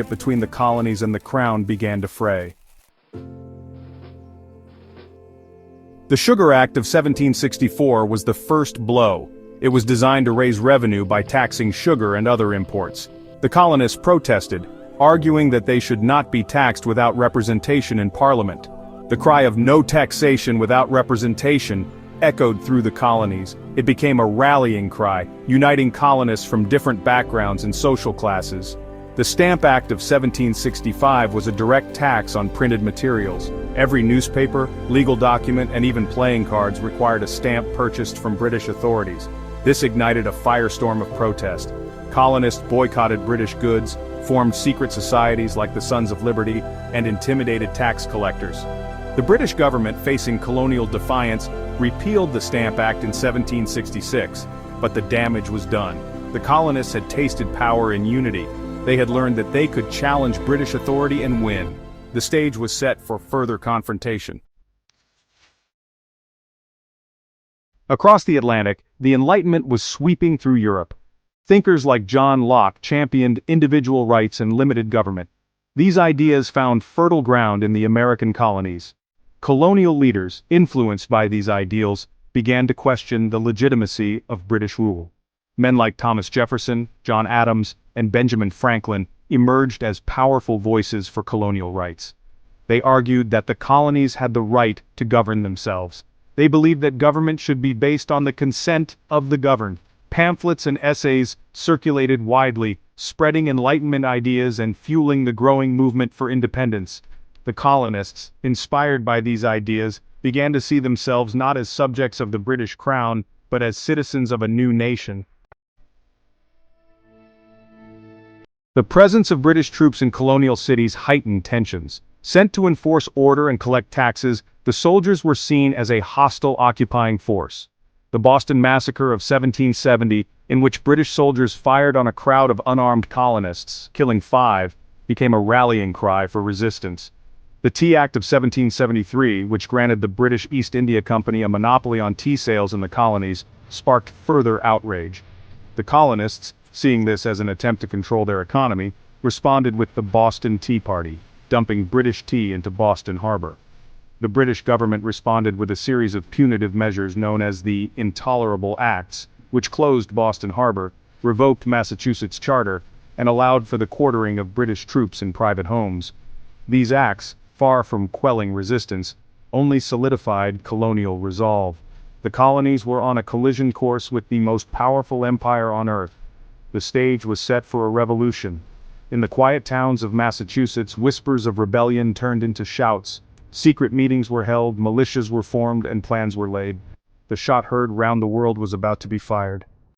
between the colonies and the crown began to fray. The Sugar Act of 1764 was the first blow. It was designed to raise revenue by taxing sugar and other imports. The colonists protested, arguing that they should not be taxed without representation in Parliament. The cry of "no taxation without representation" echoed through the colonies. It became a rallying cry, uniting colonists from different backgrounds and social classes. The Stamp Act of 1765 was a direct tax on printed materials. Every newspaper, legal document, and even playing cards required a stamp purchased from British authorities. This ignited a firestorm of protest. Colonists boycotted British goods, formed secret societies like the Sons of Liberty, and intimidated tax collectors. The British government, facing colonial defiance, repealed the Stamp Act in 1766, but the damage was done. The colonists had tasted power in unity. They had learned that they could challenge British authority and win. The stage was set for further confrontation. Across the Atlantic, the Enlightenment was sweeping through Europe. Thinkers like John Locke championed individual rights and limited government. These ideas found fertile ground in the American colonies. Colonial leaders, influenced by these ideals, began to question the legitimacy of British rule. Men like Thomas Jefferson, John Adams, and Benjamin Franklin emerged as powerful voices for colonial rights. They argued that the colonies had the right to govern themselves. They believed that government should be based on the consent of the governed. Pamphlets and essays circulated widely, spreading Enlightenment ideas and fueling the growing movement for independence. The colonists, inspired by these ideas, began to see themselves not as subjects of the British Crown, but as citizens of a new nation. The presence of British troops in colonial cities heightened tensions. Sent to enforce order and collect taxes, the soldiers were seen as a hostile occupying force. The Boston Massacre of 1770, in which British soldiers fired on a crowd of unarmed colonists, killing 5, became a rallying cry for resistance. The Tea Act of 1773, which granted the British East India Company a monopoly on tea sales in the colonies, sparked further outrage. The colonists, seeing this as an attempt to control their economy, responded with the Boston Tea Party, dumping British tea into Boston Harbor. The British government responded with a series of punitive measures known as the Intolerable Acts, which closed Boston Harbor, revoked Massachusetts' charter, and allowed for the quartering of British troops in private homes. These acts, far from quelling resistance, only solidified colonial resolve. The colonies were on a collision course with the most powerful empire on earth. The stage was set for a revolution. In the quiet towns of Massachusetts, whispers of rebellion turned into shouts. Secret meetings were held, militias were formed, and plans were laid. The shot heard round the world was about to be fired.